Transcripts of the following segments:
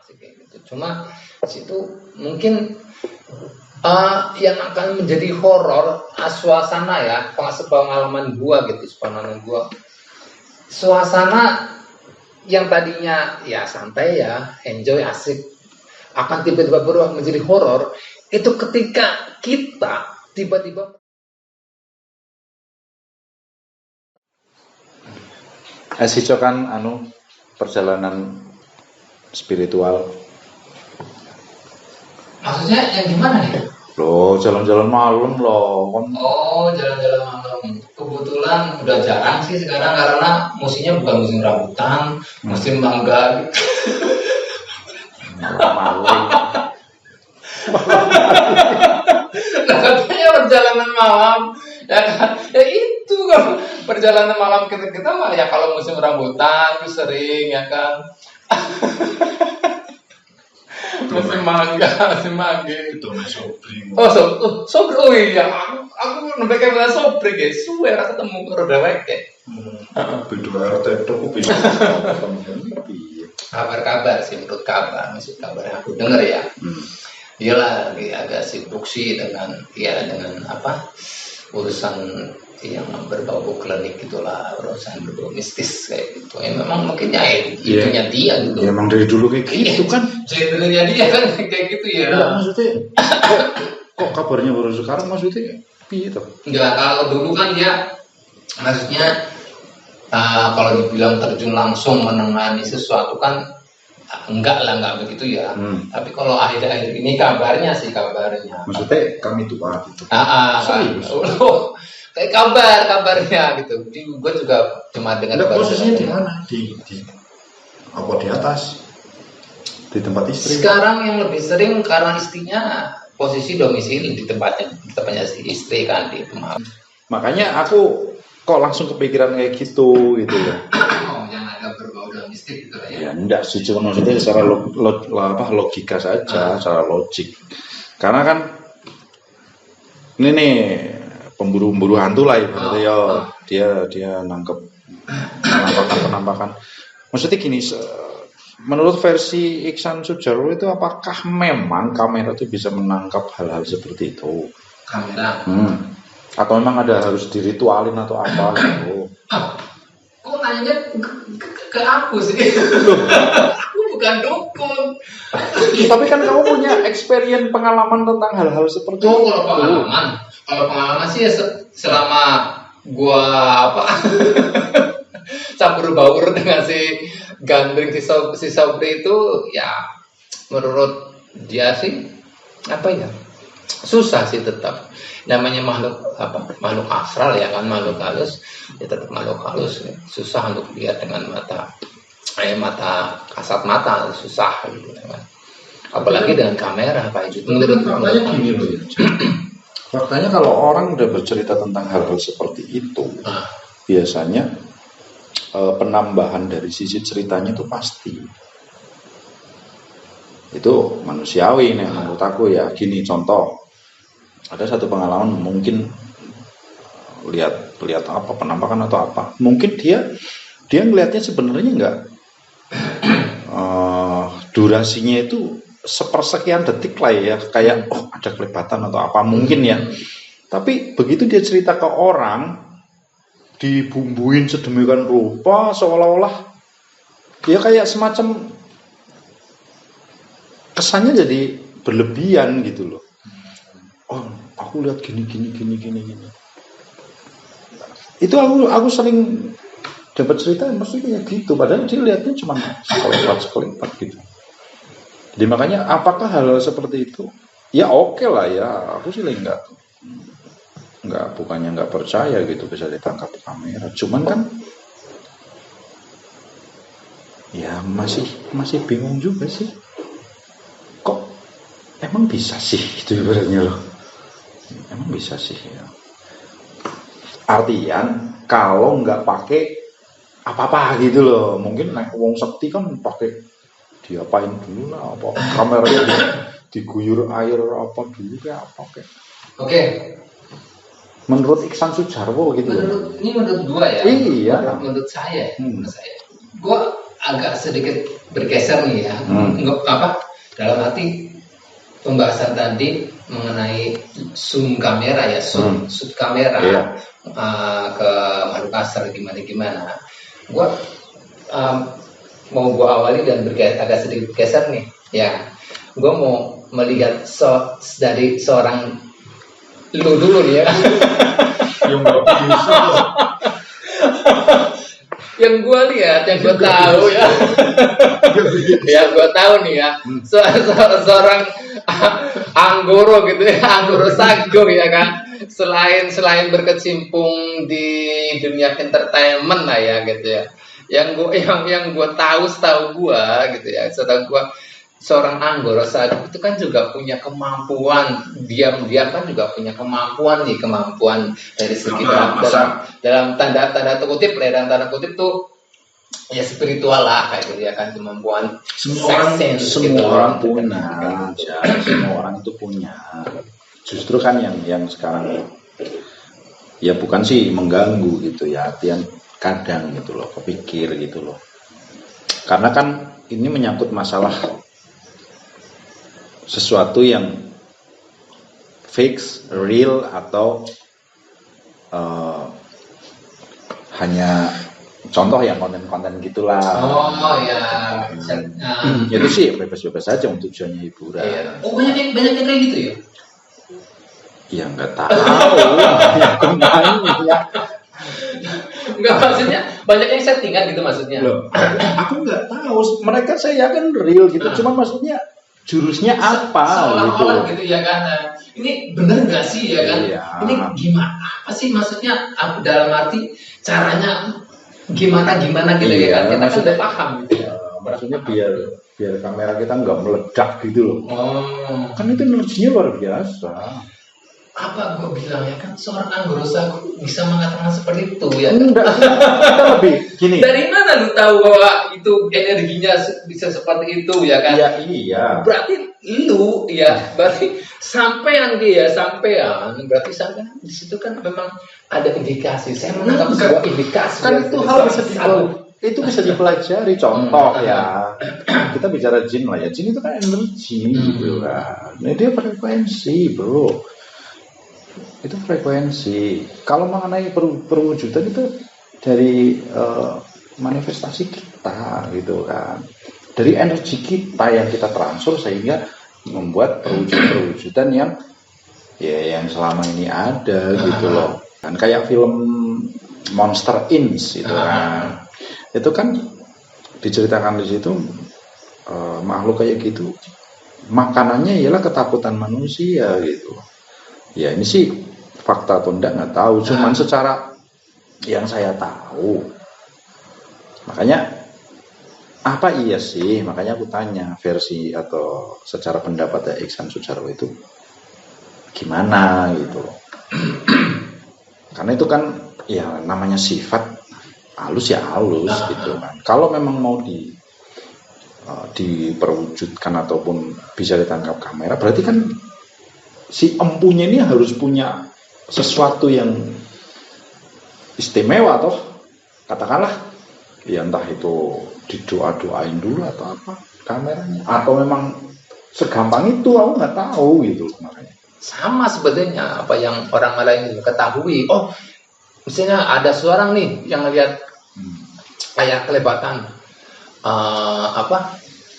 sih kayak gitu. Cuma situ mungkin yang akan menjadi horor suasana ya, pengalaman gua gitu, suasana yang tadinya ya santai ya, enjoy, asik, akan tiba-tiba berubah menjadi horor itu ketika kita tiba-tiba Sico kan perjalanan spiritual. Maksudnya yang gimana nih? Loh, jalan-jalan malam loh. Oh, jalan-jalan malam. Kebetulan udah jarang sih sekarang karena musimnya bukan musim rambutan, musim mangga. Malam. Nah, katanya perjalanan malam, ya kan? Ya itu kan perjalanan malam kita mah ya kalau musim rambutan itu sering ya kan. Musim mangga. Itu sobri. Sobri. Oh iya, aku nembek kata sobri guys. Suwe ra ketemu karo dheweke. Beda RT itu aku bisa. Kabar sih, menurut kabar yang aku dengar ya. Iyalah, agak sibuk sih dengan urusan yang berbau klinik gitulah, urusan berbau mistis kayak gitu. Ya memang mungkin itunya dia gitu. Ya emang dari dulu kayak gitu kan. Cenderungnya dia kan kayak gitu ya. Enggak, maksudnya kok kabarnya baru sekarang, maksudnya piye toh? Enggak, kalau dulu kan dia maksudnya kalau dibilang terjun langsung menangani sesuatu kan enggak begitu ya. Tapi kalau akhir-akhir ini kabarnya. Maksudnya kami tua gitu. Serius? Kayak kabarnya gitu. Gue juga cuma dengar. Posisinya di mana? Di apa di atas? Di tempat istri. Sekarang yang lebih sering karena istrinya posisi domisili di tempatnya si istri kan di rumah. Makanya aku kok langsung kepikiran kayak gitu loh. Yang agak berbau domestik gitu lah ya. Ya enggak sih, cuma maksudnya secara logika saja, secara logik. Karena kan ini nih pemburu hantu lah ibaratnya dia nangkep penampakan. Maksudnya gini, menurut versi Iksan Sujarwo itu apakah memang kamera itu bisa menangkap hal-hal seperti itu? Kamera. Atau memang ada harus diritualin atau apa gitu? Kok nanya ke aku sih? Aku bukan dukun. Tapi kan kamu punya experience pengalaman tentang hal-hal seperti itu. Kalau pengalaman sih ya selama gua campur baur dengan si gandring si Sobri itu ya menurut dia sih susah sih tetap. Namanya makhluk astral ya kan, makhluk halus ya, tetap makhluk halus ya. Susah untuk lihat dengan mata kasat mata, susah gitu kan, apalagi dengan kamera Pak Iju. Faktanya gini loh ya. Faktanya kalau orang udah bercerita tentang hal-hal seperti itu, biasanya penambahan dari sisi ceritanya itu pasti. Itu manusiawi nih menurut aku ya. Gini contoh, ada satu pengalaman mungkin lihat penampakan atau apa, mungkin dia ngelihatnya sebenarnya enggak durasinya itu sepersekian detik lah ya, kayak ada kelebatan atau apa mungkin ya, tapi begitu dia cerita ke orang dibumbuin sedemikian rupa seolah-olah dia kayak semacam kesannya jadi berlebihan gitu loh. Aku lihat gini. Itu aku sering dapat cerita mesti kayak gitu, padahal dia lihatnya cuma sekelebat gitu. Jadi makanya apakah hal seperti itu? Ya oke lah ya, aku sih bukannya nggak percaya gitu bisa ditangkap kamera. Cuman kan ya masih bingung juga sih. Kok emang bisa sih itu ibaratnya loh. Emang bisa sih ya. Artian kalau nggak pakai apa-apa gitu loh, mungkin naik wong sekti kan pakai diapain dulu lah, apa kameranya diguyur air apa dulu kayak apa kayak. Oke. Menurut Iksan Sujarwo gitu. Ini menurut gua ya. Iya. Menurut saya. Gua agak sedikit bergeser nih ya. Dalam arti pembahasan tadi mengenai zoom kamera ya, shoot kamera ke makhluk astral gimana. Gua mau gua awali dan agak sedikit bergeser nih ya. Gua mau melihat dari seorang lu dulu nih ya. Yang gue lihat, yang gue tahu ya, yang gue tahu nih ya, seorang Anggoro gitu ya, Anggoro Sagung ya kan, selain berkecimpung di dunia entertainment lah ya gitu ya, yang gue setahu gue gitu ya, seorang Anggoro Sagung itu kan juga punya kemampuan diam-diam kan juga punya kemampuan dari segi dalam tanda kutip tuh ya spiritual lah kayak gitu ya kan, kemampuan semua orang punya ya, semua orang itu punya. Justru kan yang sekarang ya bukan sih mengganggu gitu ya, artian kadang gitu loh kepikir gitu loh, karena kan ini menyangkut masalah sesuatu yang fix, real atau hanya contoh yang konten-konten gitulah. Oh ya. Itu sih bebas-bebas saja untuk tujuannya hiburan. Iya. Oh banyak yang kayak gitu ya? Ya nggak tahu. Ya. Enggak, maksudnya banyak yang settingan gitu maksudnya. Loh, aku nggak tahu. Mereka saya yakin real gitu. Cuman maksudnya jurusnya apa seolah-olah gitu ya kan. Ini benar nggak sih ya kan? Iya. Ini gimana? Apa sih maksudnya? Dalam arti caranya gimana gitu ya kan? Kita kan udah paham gitu ya. Maksudnya biar kamera kita nggak meledak gitu loh. Oh. Kan itu energinya luar biasa. Apa gue bilang ya kan, seorang Anggoro Sagung bisa mengatakan seperti itu ya? Enggak, kita lebih gini. Dari mana lu tahu bahwa itu energinya bisa seperti itu ya kan? Iya. Berarti lu ya, berarti sampean berarti sampean di situ kan memang ada indikasi. Saya menangkap sebuah indikasi. Kan itu hal bisa dipelajari. Contoh ya, kita bicara jin lah ya. Jin itu kan energi gitu kan. Nah, dia frekuensi bro. Itu frekuensi. Kalau mengenai perwujudan itu dari manifestasi kita gitu kan, dari energi kita yang kita transfer sehingga membuat perwujudan yang selama ini ada gitu loh. Kan kayak film Monster Inc gitu kan. Itu kan diceritakan di situ makhluk kayak gitu makanannya ialah ketakutan manusia gitu. Ya ini sih fakta atau nggak tahu, cuman secara yang saya tahu, makanya apa iya sih, makanya aku tanya versi atau secara pendapat Iksan Sujarwo itu gimana gitu loh. Karena itu kan ya namanya sifat halus ya halus gitu kan. Kalau memang mau diperwujudkan ataupun bisa ditangkap kamera, berarti kan si empunya ini harus punya sesuatu yang istimewa toh, katakanlah ya entah itu didoa-doain dulu atau apa kameranya, atau memang segampang itu aku nggak tahu gitu makanya. Sama sebetulnya apa yang orang lain ketahui. Oh misalnya ada seorang nih yang lihat kayak kelebatan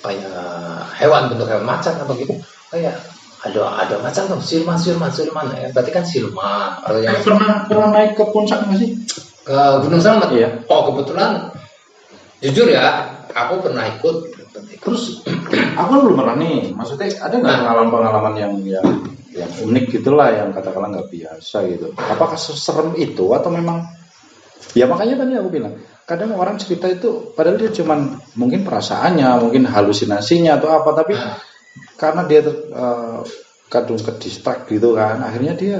kayak hewan, bentuk hewan macan apa gitu, kayak ada macam tuh siluman ya. Berarti kan siluman. Kalau yang pernah naik ke puncak nggak sih? Ke Gunung Slamet? Iya. Oh kebetulan, jujur ya, aku pernah ikut. Terus aku belum pernah nih. Maksudnya ada nggak pengalaman yang unik gitulah, yang katakanlah nggak biasa gitu? Apakah seserem itu atau memang? Ya makanya tadi aku bilang, kadang orang cerita itu padahal dia cuman mungkin perasaannya, mungkin halusinasinya atau apa, tapi karena dia kadung ke distrak gitu kan, akhirnya dia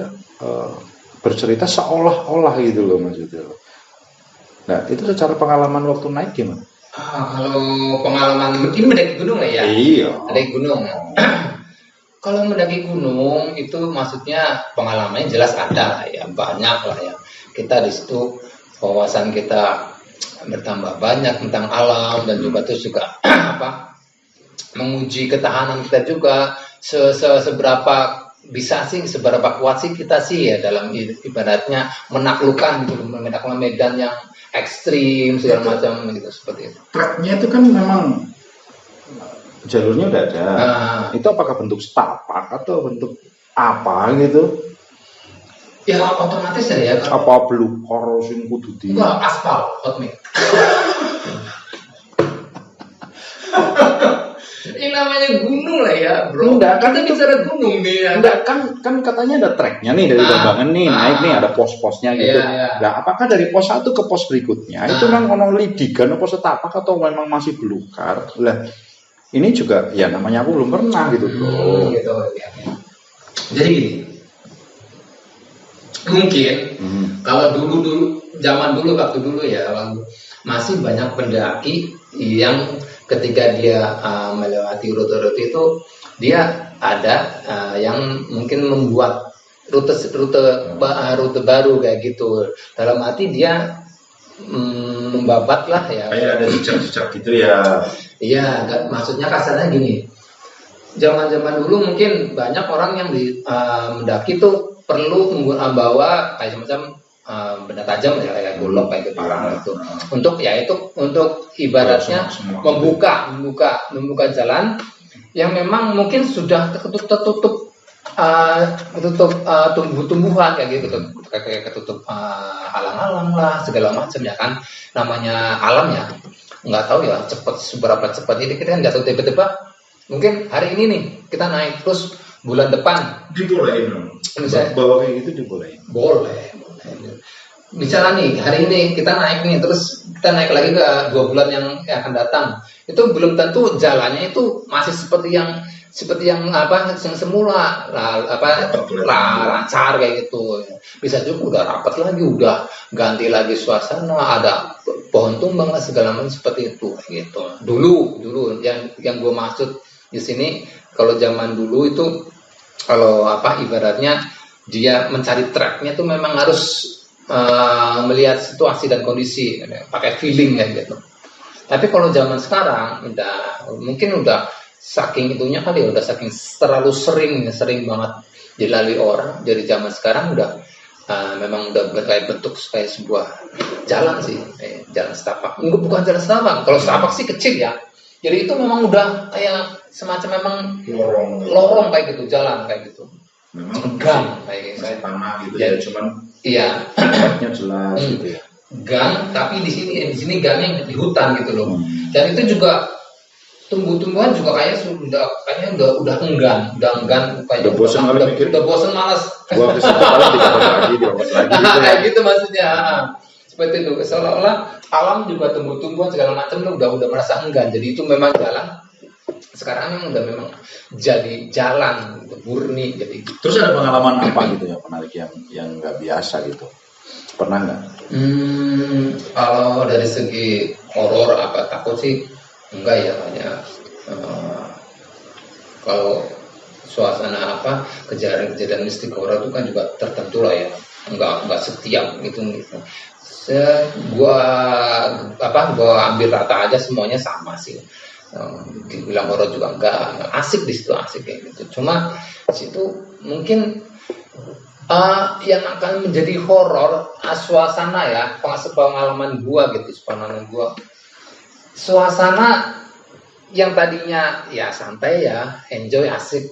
bercerita seolah-olah gitu loh maksudnya. Nah itu secara pengalaman waktu naik gimana? Kalau pengalaman ini mendaki gunung ya? Iya. Mendaki gunung. Kalau mendaki gunung itu maksudnya pengalamannya jelas ada lah ya, banyak lah ya. Kita di situ wawasan kita bertambah banyak tentang alam dan juga terus juga apa menguji ketahanan kita juga seberapa bisa sih, seberapa kuat sih kita sih ya dalam ibaratnya menaklukkan gitu, menaklukkan medan yang ekstrim segala macam gitu seperti itu. Treknya itu kan memang jalurnya udah ada. Itu apakah bentuk setapak atau bentuk apa gitu? Ya otomatis ya. Apa belukar sing kudu di? Enggak, aspal, hot mix. Ini namanya gunung lah ya, bro. Enggak, kan kita bicara gunung nih ya. Enggak, kan katanya ada treknya nih dari Bambangan nih, naik nih ada pos-posnya gitu. Iya. Nah, apakah dari pos satu ke pos berikutnya itu kan ono lidigan apa setapak atau memang masih belukar? Lah, ini juga ya namanya aku belum pernah gitu, bro. Gitu ya. Jadi gini. Mungkin kalau dulu zaman dulu waktu dulu ya masih banyak pendaki yang ketika dia melewati rute-rute itu dia ada yang mungkin membuat rute baru kayak gitu. Dalam arti dia membabat lah ya. Kayak ada jejak-jejak gitu ya. Iya, maksudnya kasarnya gini. Zaman-zaman dulu mungkin banyak orang yang mendaki tuh perlu membawa kayak semacam benda tajam ya kayak golok kayak gitu itu untuk ibaratnya membuka jalan yang memang mungkin sudah tertutup tumbuh-tumbuhan kayak gitu kayak ketutup alang-alang lah segala macam ya kan namanya alam ya nggak tahu ya seberapa cepat ini kita kan nggak tahu tiba-tiba mungkin hari ini nih kita naik terus bulan depan dibolehin misalnya bawa kayak gitu dibolehin boleh misalnya nih hari ini kita naik nih terus kita naik lagi ke 2 bulan yang akan datang itu belum tentu jalannya itu masih seperti yang yang semula lancar kayak gitu bisa juga udah rapat lagi udah ganti lagi suasana ada pohon tumbang lah segala macam seperti itu gitu dulu yang gue maksud di sini kalau zaman dulu itu kalau ibaratnya dia mencari tracknya itu memang harus melihat situasi dan kondisi pakai feeling kayak gitu. Tapi kalau zaman sekarang mungkin udah saking itunya kali ya udah saking terlalu sering banget dilalui orang dari zaman sekarang udah memang udah kayak bentuk kayak sebuah jalan sih jalan setapak. Enggak bukan jalan setapak. Kalau setapak sih kecil ya. Jadi itu memang udah kayak semacam memang lorong kayak gitu jalan kayak gitu. memang gang kayak tanah gitu ya, ya cuman iya tempatnya jelas gitu ya. gang tapi di sini gangnya di hutan gitu loh dan itu juga tumbuh-tumbuhan juga kayaknya udah enggan kayak udah bosan kali mikir udah bosan malas Gua kesini paling didapat lagi gitu kayak ya. gitu maksudnya seperti itu seolah-olah alam juga tumbuh-tumbuhan segala macam udah merasa enggan jadi itu memang jalan sekarang memang jadi jalan gitu, murni jadi gitu. Terus ada pengalaman apa gitu ya menarik yang nggak biasa gitu pernah nggak? Kalau dari segi horor apa takut sih enggak ya hanya kalau suasana kejadian mistik horor itu kan juga tertentu lah ya enggak setiap gitu. Gua ambil rata aja semuanya sama sih. Dibilang horor juga enggak asik di situ asik kayak gitu. Cuma di situ mungkin yang akan menjadi horor suasana ya pengalaman gua suasana yang tadinya ya santai ya enjoy asik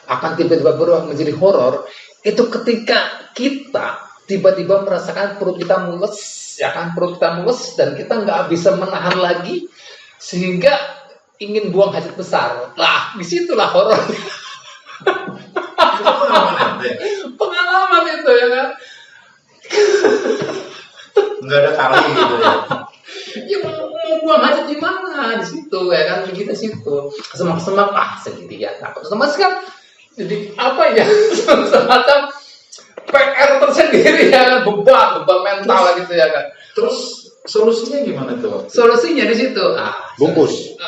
akan tiba-tiba berubah menjadi horor itu ketika kita tiba-tiba merasakan perut kita mules dan kita nggak bisa menahan lagi sehingga ingin buang hajat besar lah disitulah horor. Pengalaman itu ya kan nggak ada kali gitu ya ya mau buang hajat di mana di situ ya kan kita situ semak segitiga takut sama kan jadi apa ya semacam PR tersendiri ya beban mental gitu ya kan terus solusinya gimana tuh solusinya di situ bungkus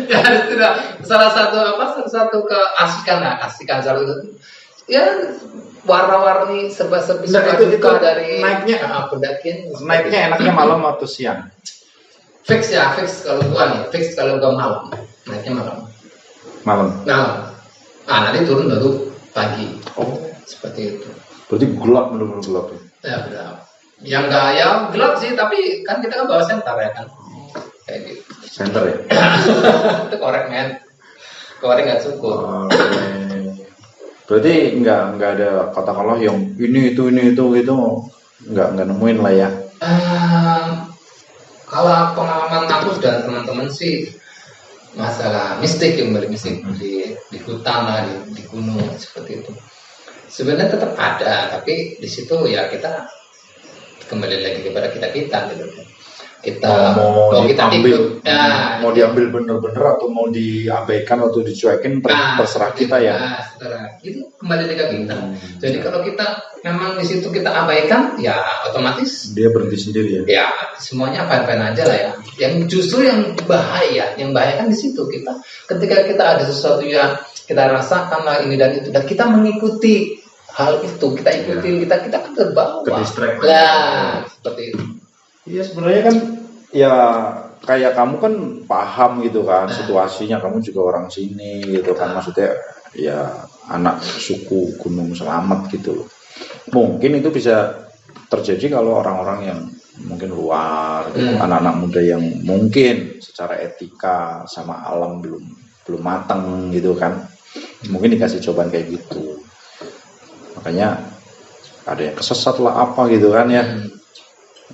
ya itu salah satu keasikan salah satu ya warna-warni serba-serbi Nah, suka itu duka dari naiknya- pendakian. Naiknya enaknya malam atau siang? Fix ya, fix kalau gua nih, fix kalau gua malam. Naiknya malam. Malam. Nah, nanti turun baru pagi. Oh, Seperti itu. Berarti gelap, benar-benar gelap. Ya gelap. Yang enggak ya gelap sih, tapi kan kita kan bawa senter ya kan. Kayak gitu. Center ya. Itu korek men. Korek nggak cukup. Oke. Berarti nggak ada katakanlah yang ini itu nggak nemuin lah ya. Kalau pengalaman aku dan teman-teman sih masalah mistik yang paling mistik di hutan lah, di gunung seperti itu. Sebenarnya tetap ada, tapi di situ ya kita kembali lagi kepada kita gitu. Kita mau kita ikut, mau diambil bener-bener atau mau diabaikan atau dicuekin terserah kita ya. Itu kembali lagi ke kita. Jadi kalau kita memang di situ kita abaikan, ya otomatis Dia berhenti sendiri ya. ya semuanya fine-fine aja lah ya. Yang justru yang bahaya kan di situ kita. Ketika kita ada sesuatu yang kita rasakan lah ini dan itu, dan kita mengikuti hal itu, kita ikutin, kita kan terbawa. Ke-distract. Lah, seperti itu. Iya sebenarnya kan ya kayak kamu kan paham gitu kan situasinya, kamu juga orang sini gitu kan, maksudnya ya anak suku Gunung Selamet gitu loh. Mungkin itu bisa terjadi kalau orang-orang yang mungkin luar gitu, anak-anak muda yang mungkin secara etika sama alam belum matang gitu kan, mungkin dikasih cobaan kayak gitu, makanya ada yang kesesat lah apa gitu kan ya.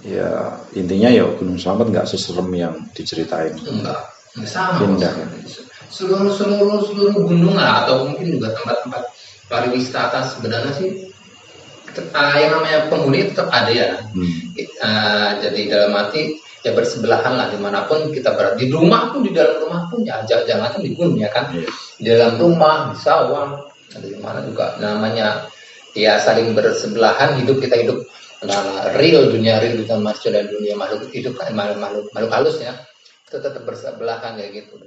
Ya intinya ya Gunung Selamet nggak seserem yang diceritain. Enggak sama. Indah ya. Seluruh gunung lah, atau mungkin juga tempat-tempat pariwisata sebenarnya sih yang namanya penghuni tetap ada ya. Jadi dalam arti ya bersebelahan lah dimanapun kita berada, di rumah pun, di dalam rumah pun ya jangan di gunung ya kan. Di dalam rumah, di sawah, di mana juga namanya ya saling bersebelahan, kita hidup real, dunia manusia dan dunia makhluk hidup kan, makhluk halus ya, itu tetap bersebelahan kayak gitu.